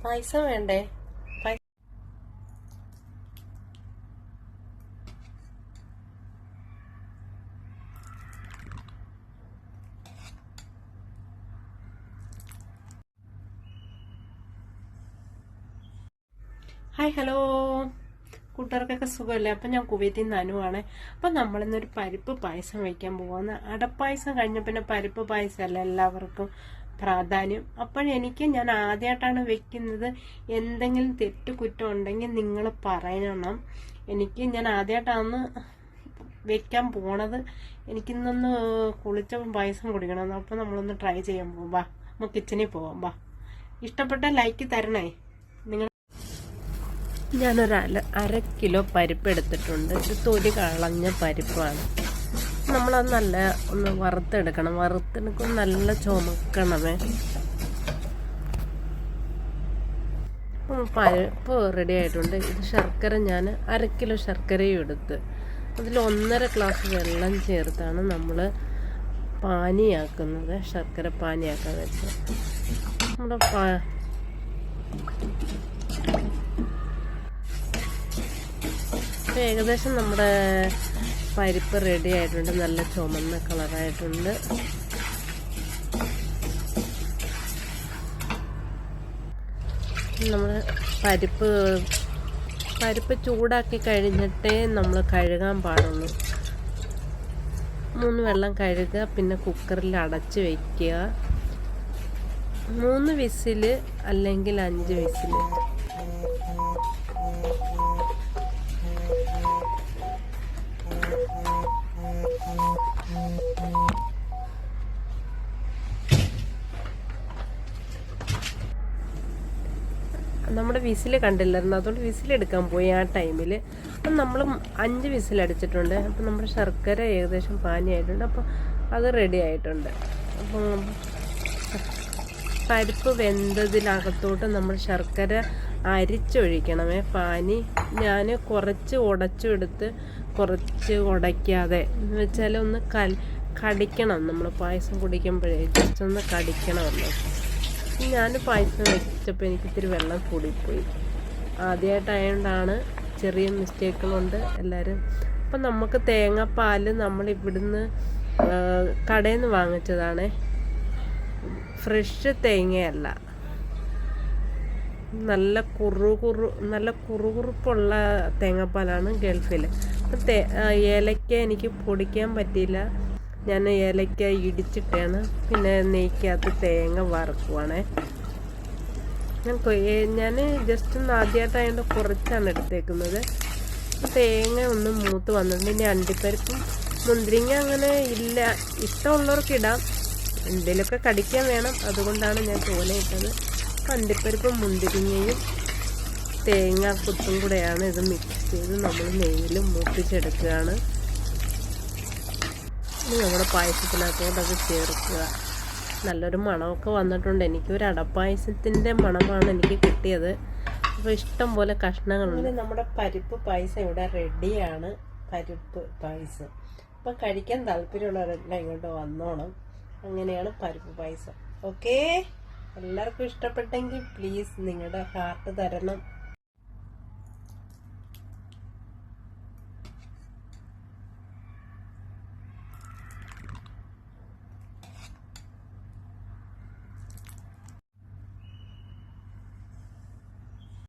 പായസം വേണ്ടേ? Hi, hello കൂട്ടുകാർക്കൊക്കെ സുഖമല്ലേ? അപ്പം ഞാൻ കുവൈത്തിൽ നിന്ന് അനുവാണ്. അപ്പം നമ്മളിന്നൊരു പരിപ്പ് പായസം വയ്ക്കാൻ പോകുന്ന. അടപ്പായസം കഴിഞ്ഞ പിന്നെ പരിപ്പ് പായസമല്ല എല്ലാവർക്കും പ്രാധാന്യം. അപ്പോഴെനിക്ക് ഞാൻ ആദ്യമായിട്ടാണ് വെക്കുന്നത്. എന്തെങ്കിലും തെറ്റ് കുറ്റം ഉണ്ടെങ്കിൽ നിങ്ങൾ പറയണം. ഞാൻ ആദ്യമായിട്ടാണ് വെക്കാൻ പോണത്. എനിക്കിന്നൊന്ന് കുളിച്ചപ്പം പായസം കുടിക്കണം. അപ്പം നമ്മളൊന്ന് ട്രൈ ചെയ്യാൻ പോകും. വാ, നമുക്ക് കിച്ചണിൽ പോവാം. വാ, ഇഷ്ടപ്പെട്ട ലൈക്ക് തരണേ. ഞാനൊരു അര കിലോ പരിപ്പ് എടുത്തിട്ടുണ്ട്. ഇത് തൊലി കളഞ്ഞ പരിപ്പാണ്. നമ്മളത് നല്ല ഒന്ന് വറുത്തെടുക്കണം. വറുത്തെടുക്കും നല്ല ചുമക്കണമേ. പരിപ്പ് റെഡി ആയിട്ടുണ്ട്. ഇത് ശർക്കര ഞാൻ അര കിലോ ശർക്കരയും എടുത്ത് അതിൽ 1.5 ഗ്ലാസ് വെള്ളം ചേർത്താണ് നമ്മൾ പാനിയാക്കുന്നത്. ശർക്കര പാനിയാക്കാൻ വെച്ച് നമ്മുടെ ഏകദേശം നമ്മുടെ പരിപ്പ് റെഡി ആയിട്ടുണ്ട്. നല്ല ചുമന്ന കളറായിട്ടുണ്ട്. നമ്മൾ പരിപ്പ് ചൂടാക്കി കഴിഞ്ഞിട്ടേ നമ്മൾ കഴുകാൻ പാടുള്ളൂ. 3 വെള്ളം കഴുകുക, പിന്നെ കുക്കറിൽ അടച്ച് വയ്ക്കുക. 3 വിസിൽ അല്ലെങ്കിൽ 5 വിസിൽ. നമ്മുടെ വിസിൽ കണ്ടില്ലായിരുന്നു, അതുകൊണ്ട് വിസിലെടുക്കാൻ പോയി ആ ടൈമിൽ. അപ്പം നമ്മൾ 5 വിസിലടിച്ചിട്ടുണ്ട്. അപ്പം നമ്മുടെ ശർക്കര ഏകദേശം പാനിയായിട്ടുണ്ട്. അപ്പം അത് റെഡി ആയിട്ടുണ്ട്. അപ്പം പരിപ്പ് വെന്തതിനകത്തോട്ട് നമ്മൾ ശർക്കര അരിച്ചൊഴിക്കണമേ. പാനി ഞാൻ കുറച്ച് ഉടച്ചെടുത്ത് കുറച്ച് ഉടയ്ക്കാതെ എന്ന് വെച്ചാൽ ഒന്ന് കടിക്കണം. നമ്മൾ പായസം കുടിക്കുമ്പോഴേ ജസ്റ്റ് ഒന്ന് കടിക്കണമല്ലോ. ഞാൻ പായസം വെച്ചപ്പോൾ എനിക്കിത്തിരി വെള്ളം കൂടിപ്പോയി. ആദ്യമായിട്ടായതുകൊണ്ടാണ്, ചെറിയ മിസ്റ്റേക്കുകളുണ്ട് എല്ലാവരും. അപ്പം നമുക്ക് തേങ്ങാപ്പാൽ നമ്മൾ ഇവിടുന്ന് കടയിൽ നിന്ന് വാങ്ങിച്ചതാണ്. ഫ്രഷ് തേങ്ങയല്ല, നല്ല കുറുകുറുപ്പുള്ള തേങ്ങാപ്പാലാണ് ഗൾഫിൽ. അപ്പം ഏലക്ക എനിക്ക് പൊടിക്കാൻ പറ്റിയില്ല. ഞാൻ ഏലക്ക ഇടിച്ചിട്ടാണ് പിന്നെ നെയ്ക്കകത്ത് തേങ്ങ വറുക്കുവാണേ. ഞാൻ ജസ്റ്റ് ഒന്ന് ആദ്യമായിട്ടായതുകൊണ്ട് കുറച്ചാണ് എടുത്തേക്കുന്നത്. തേങ്ങ ഒന്ന് മൂത്ത് വന്നിട്ടുണ്ട്. ഇനി അണ്ടിപ്പരിപ്പും മുന്തിരിങ്ങ അങ്ങനെ ഇല്ല, ഇഷ്ടമുള്ളവർക്ക് ഇടാം. എന്തെങ്കിലുമൊക്കെ കടിക്കാൻ വേണം, അതുകൊണ്ടാണ് ഞാൻ തോനെ ഇട്ടത്. അണ്ടിപ്പരിപ്പും മുന്തിരിങ്ങയും തേങ്ങ കുത്തും കൂടെയാണ് ഇത് മിക്സ് ചെയ്ത് നമ്മൾ നെയ്യിൽ മൂപ്പിച്ചെടുക്കുകയാണ്. ഇനി നമ്മുടെ പായസത്തിനകത്തോട്ടത് ചേർക്കുക. നല്ലൊരു മണമൊക്കെ വന്നിട്ടുണ്ട്. എനിക്കൊരു അടപ്പായസത്തിൻ്റെ മണമാണ് എനിക്ക് കിട്ടിയത്. അപ്പോൾ ഇഷ്ടം പോലെ കഷ്ണങ്ങളുണ്ട്. നമ്മുടെ പരിപ്പ് പായസം ഇവിടെ റെഡിയാണ്. പരിപ്പ് പായസം അപ്പം കഴിക്കാൻ താല്പര്യമുള്ളവരെല്ലാം ഇങ്ങോട്ട് വന്നോണം. അങ്ങനെയാണ് പരിപ്പ് പായസം. ഓക്കേ, എല്ലാവർക്കും ഇഷ്ടപ്പെട്ടെങ്കിൽ പ്ലീസ് നിങ്ങളുടെ ഹാർട്ട് തരണം.